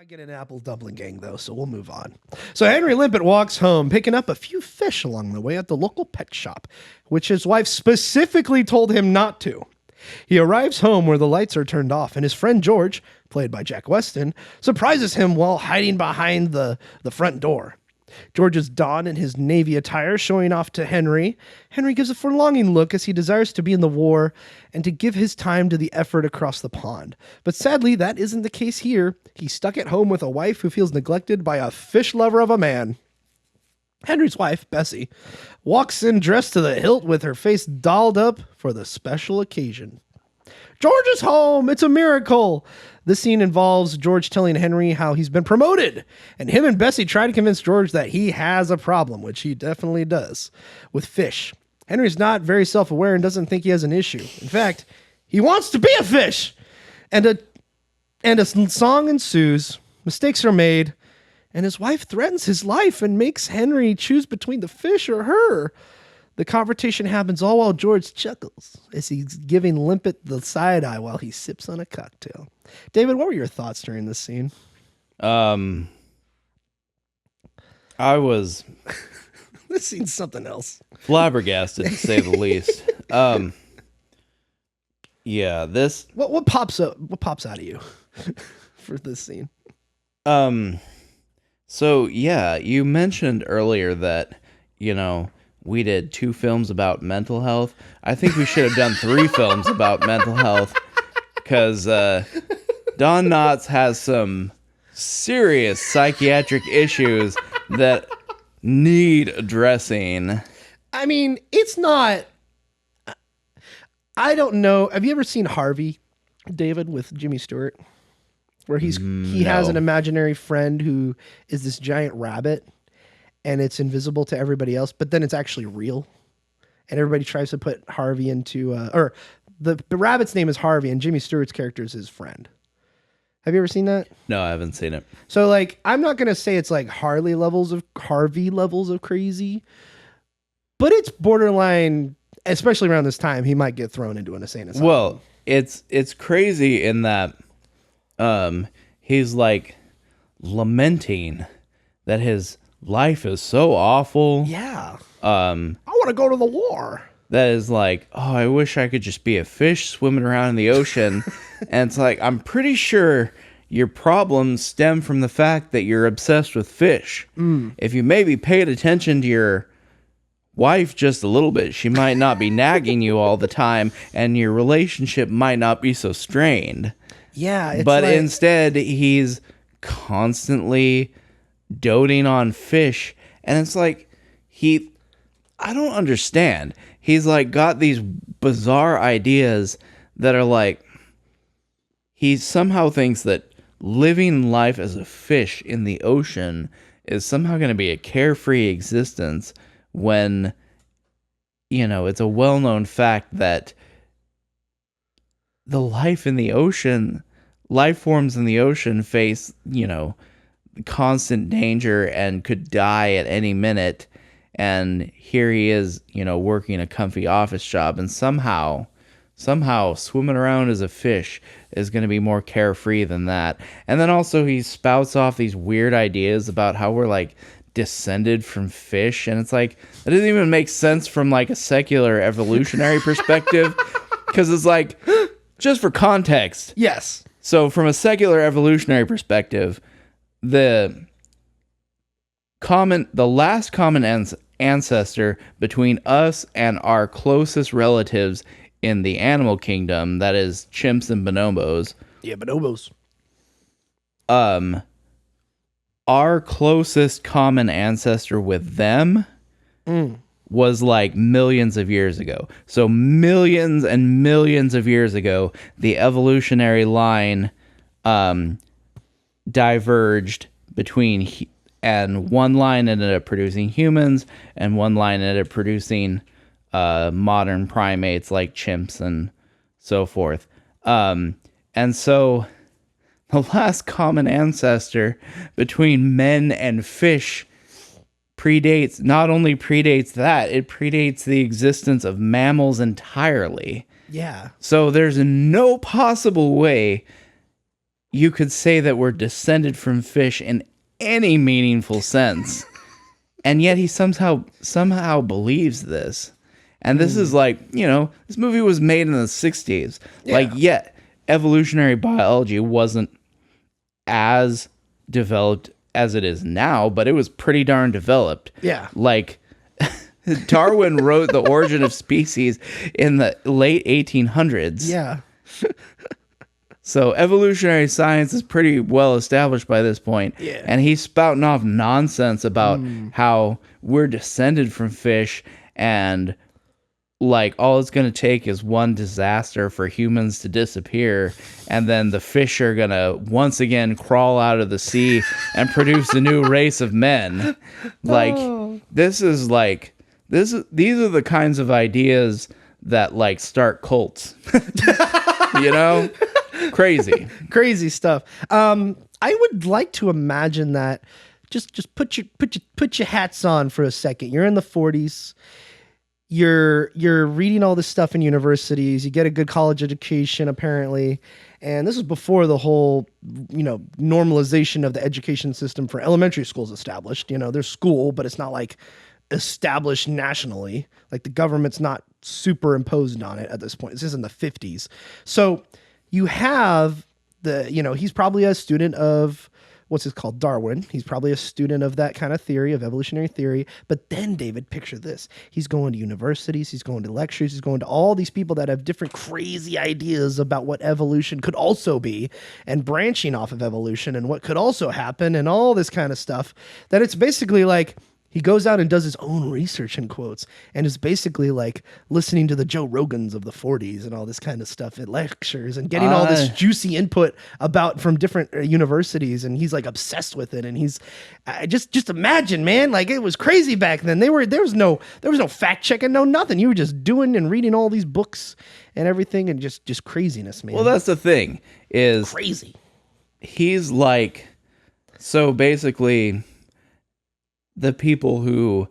might get an apple dumpling gang, though, so we'll move on. So Henry Limpet walks home, picking up a few fish along the way at the local pet shop, which his wife specifically told him not to. He arrives home where the lights are turned off, and his friend George, played by Jack Weston, surprises him while hiding behind the front door. George is donned in his Navy attire, showing off to Henry. Henry gives a forlonging look as he desires to be in the war and to give his time to the effort across the pond. But sadly, that isn't the case here. He's stuck at home with a wife who feels neglected by a fish lover of a man. Henry's wife, Bessie, walks in dressed to the hilt with her face dolled up for the special occasion. George is home! It's a miracle! This scene involves George telling Henry how he's been promoted, and him and Bessie try to convince George that he has a problem, which he definitely does, with fish. Henry's not very self-aware and doesn't think he has an issue. In fact, he wants to be a fish! And a song ensues, mistakes are made, and his wife threatens his life and makes Henry choose between the fish or her. The confrontation happens all while George chuckles as he's giving Limpet the side eye while he sips on a cocktail. David, what were your thoughts during this scene? I was This scene's something else. flabbergasted to say the least. Yeah, this What pops up? What pops out of you for this scene? So yeah, you mentioned earlier that, we did 2 films about mental health. I think we should have done 3 films about mental health, because Don Knotts has some serious psychiatric issues that need addressing. I mean, it's not... I don't know. Have you ever seen Harvey, David, with Jimmy Stewart? Where he has an imaginary friend who is this giant rabbit, and it's invisible to everybody else, but then it's actually real. And everybody tries to put Harvey into... or the rabbit's name is Harvey, and Jimmy Stewart's character is his friend. Have you ever seen that? No, I haven't seen it. So, I'm not going to say it's like Harvey levels of crazy, but it's borderline, especially around this time, he might get thrown into an insane asylum. Well, it's crazy in that he's lamenting that his life is so awful. Yeah. I want to go to the war. That is I wish I could just be a fish swimming around in the ocean. And it's I'm pretty sure your problems stem from the fact that you're obsessed with fish. If you maybe paid attention to your wife just a little bit, she might not be nagging you all the time, and your relationship might not be so strained. Yeah. But instead, he's constantly doting on fish. And it's I don't understand. He's got these bizarre ideas that are he somehow thinks that living life as a fish in the ocean is somehow going to be a carefree existence, when, it's a well-known fact that the life forms in the ocean face, constant danger and could die at any minute. And here he is, working a comfy office job, and somehow swimming around as a fish is going to be more carefree than that. And then also he spouts off these weird ideas about how we're descended from fish, and it's that doesn't even make sense from a secular evolutionary perspective, because it's just for context. Yes. So from a secular evolutionary perspective, the last common ancestor between us and our closest relatives in the animal kingdom, that is chimps and bonobos. Yeah, bonobos. Our closest common ancestor with them was millions of years ago. So millions and millions of years ago, the evolutionary line diverged between, and one line ended up producing humans, and one line ended up producing modern primates like chimps and so forth. And so the last common ancestor between men and fish not only predates that, it predates the existence of mammals entirely. Yeah. So there's no possible way you could say that we're descended from fish in any meaningful sense. And yet he somehow believes this. And this is like, this movie was made in the 60s. Yeah. Like, yet evolutionary biology wasn't as developed as it is now, but it was pretty darn developed. Yeah. Like, Darwin wrote The Origin of Species in the late 1800s. Yeah. So evolutionary science is pretty well established by this point. Yeah. And he's spouting off nonsense about how we're descended from fish and like all it's going to take is one disaster for humans to disappear, and then the fish are going to once again crawl out of the sea and produce a new race of men. Like these are the kinds of ideas that like start cults. Crazy stuff. I would like to imagine that just put your hats on for a second. You're in the 40s. You're reading all this stuff in universities. You get a good college education, apparently. And this is before the whole, normalization of the education system for elementary schools established. There's school, but it's not like established nationally. Like the government's not superimposed on it at this point. This is in the 50s. So you have he's probably a student of what's it called? Darwin. He's probably a student of that kind of theory, of evolutionary theory. But then, David, picture this. He's going to universities. He's going to lectures. He's going to all these people that have different crazy ideas about what evolution could also be and branching off of evolution and what could also happen and all this kind of stuff. That it's basically like he goes out and does his own research in quotes and is basically like listening to the Joe Rogans of the 40s and all this kind of stuff at lectures and getting all this juicy input from different universities. And he's like obsessed with it. And he's just imagine, man, like it was crazy back then. There was no fact checking, no nothing. You were just doing and reading all these books and everything and just craziness, man. Well, that's the thing is crazy. He's like, so basically the people who,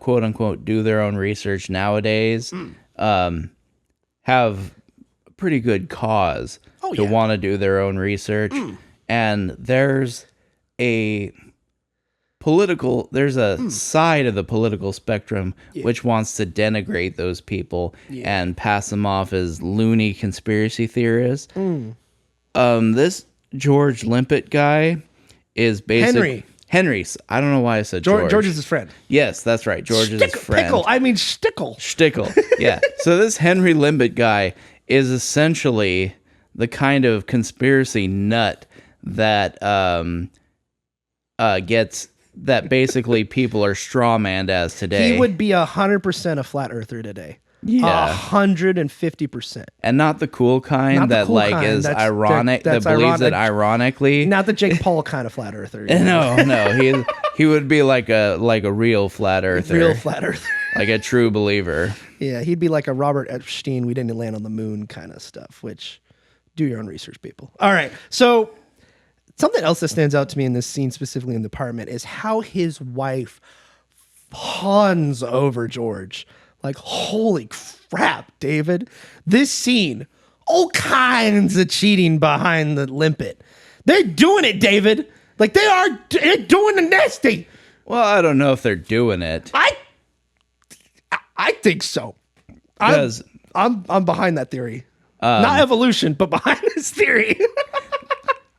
quote unquote, do their own research nowadays, have a pretty good cause to want to do their own research. And there's a side of the political spectrum which wants to denigrate those people and pass them off as loony conspiracy theorists. This George Limpet guy is basically Henry's. I don't know why I said George. George is his friend. Yes, that's right. George is his friend. Stickle. Stickle. Yeah. So this Henry Limbit guy is essentially the kind of conspiracy nut that gets that basically people are strawmanned as today. He would be 100% a flat earther today. Yeah, 150%, and not the cool kind that is ironic. That believes it ironically. Not the Jake Paul kind of flat earther. No, he would be like a real flat earther, like a true believer. Yeah, he'd be like a Robert Epstein. We didn't land on the moon kind of stuff. Which, do your own research, people. All right, so something else that stands out to me in this scene, specifically in the apartment, is how his wife fawns over George. Like, holy crap, David. This scene, all kinds of cheating behind the limpet. They're doing it, David. Like, they're doing the nasty. Well, I don't know if they're doing it. I think so. I'm behind that theory. Not evolution, but behind this theory.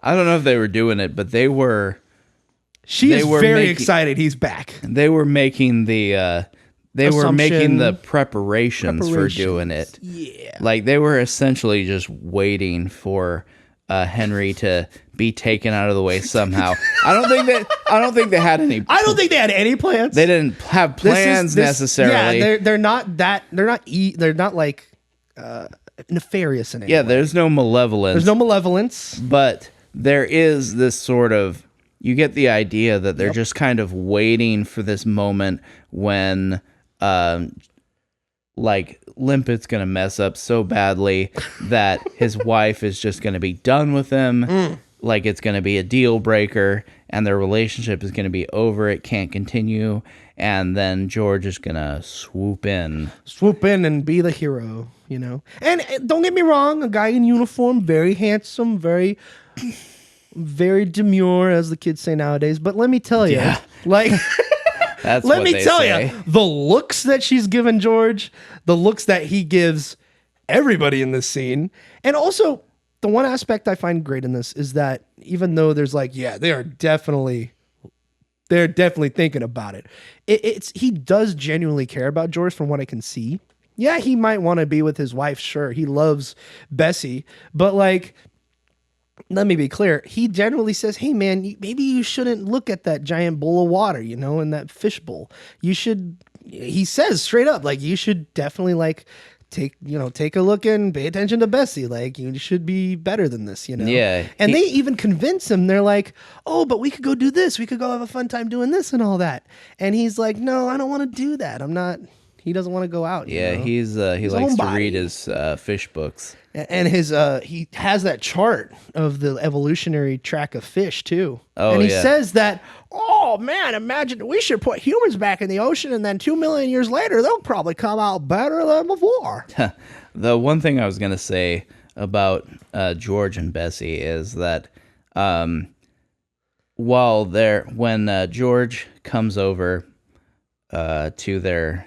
I don't know if they were doing it, but they were. She is very excited he's back. They were making the... They were making the preparations for doing it. Yeah. Like they were essentially just waiting for Henry to be taken out of the way somehow. I don't think they had any. I don't think they had any plans. They didn't have plans necessarily. Yeah, they're not like nefarious in any way. Yeah, there's no malevolence. There's no malevolence. But there is this sort of, you get the idea that they're just kind of waiting for this moment when like Limpet's gonna mess up so badly that his wife is just gonna be done with him. like it's going to be a deal breaker and their relationship is going to be over. It can't continue. And then George is going to swoop in and be the hero, you know. And don't get me wrong, a guy in uniform, very handsome, very demure, as the kids say nowadays. But let me tell you, like, That's let what me they tell say. you, the looks that she's given George, the looks that he gives everybody in this scene, and also the one aspect I find great in this is that even though there's like, yeah, they're definitely thinking about it. It's he does genuinely care about George from what I can see. Yeah, he might want to be with his wife. Sure, he loves Bessie, but like, let me be clear. He generally says, "Hey, man, maybe you shouldn't look at that giant bowl of water, you know, in that fish bowl. You should." He says straight up, like, you should definitely like take a look and pay attention to Bessie. Like, you should be better than this, you know? Yeah. And they even convince him. They're like, oh, but we could go do this. We could go have a fun time doing this and all that. And he's like, no, I don't want to do that. I'm not. He doesn't want to go out. Yeah, you know? he likes to read his fish books. And his he has that chart of the evolutionary track of fish too. Oh, and he yeah. says that, oh man, imagine we should put humans back in the ocean, and then 2 million years later they'll probably come out better than before. The one thing I was gonna say about George and Bessie is that when George comes over to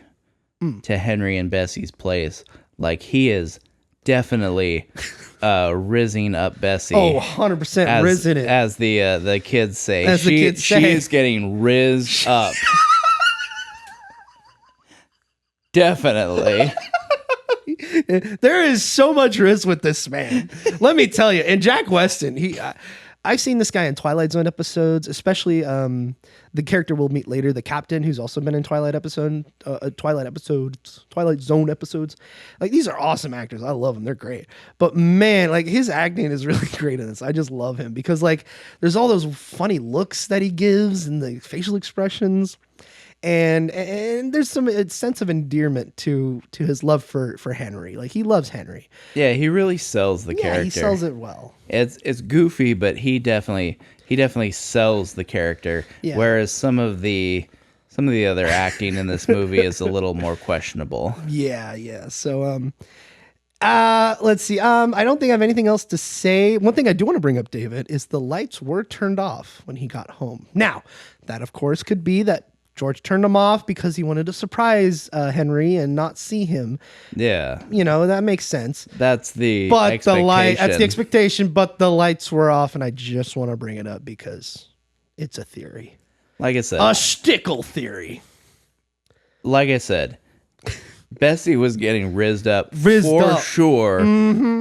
Henry and Bessie's place, like, he is definitely rizzing up Bessie. Oh, 100% rizzing it. As the kids say. As the kids say. She is getting rizzed up. Definitely. There is so much risk with this man. Let me tell you. And Jack Weston, I've seen this guy in Twilight Zone episodes, especially the character we'll meet later, the captain, who's also been in Twilight Zone episodes. Like, these are awesome actors. I love them. They're great. But man, like, his acting is really great in this. I just love him because, like, there's all those funny looks that he gives and the facial expressions. And there's some sense of endearment to his love for Henry. Like, he loves Henry. Yeah, he really sells the character. Yeah, he sells it well. It's goofy, but he definitely sells the character. Yeah. Whereas some of the other acting in this movie is a little more questionable. Yeah. So let's see. I don't think I have anything else to say. One thing I do want to bring up, David, is the lights were turned off when he got home. Now, that of course could be that George turned them off because he wanted to surprise Henry and not see him. Yeah. You know, that makes sense. That's the That's the expectation, but the lights were off, and I just want to bring it up because it's a theory. Like I said. A Stickle theory. Like I said, Bessie was getting rizzed up for sure,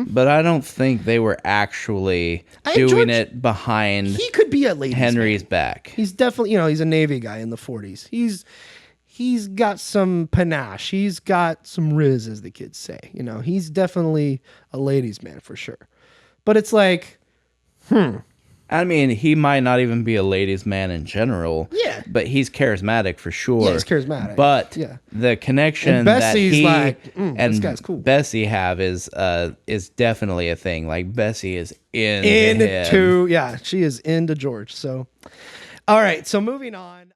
but I don't think they were actually doing it behind He could be a ladies' Henry's man. back. He's definitely, he's a Navy guy in the 40s. He's got some panache. He's got some riz, as the kids say. He's definitely a ladies' man for sure. But it's like, I mean, he might not even be a ladies' man in general. Yeah. But he's charismatic for sure. Yeah, he's charismatic. But yeah. the connection and that he and this guy's cool. Bessie have is definitely a thing. Like, Bessie is into him. Yeah, she is into George. So, all right. So moving on.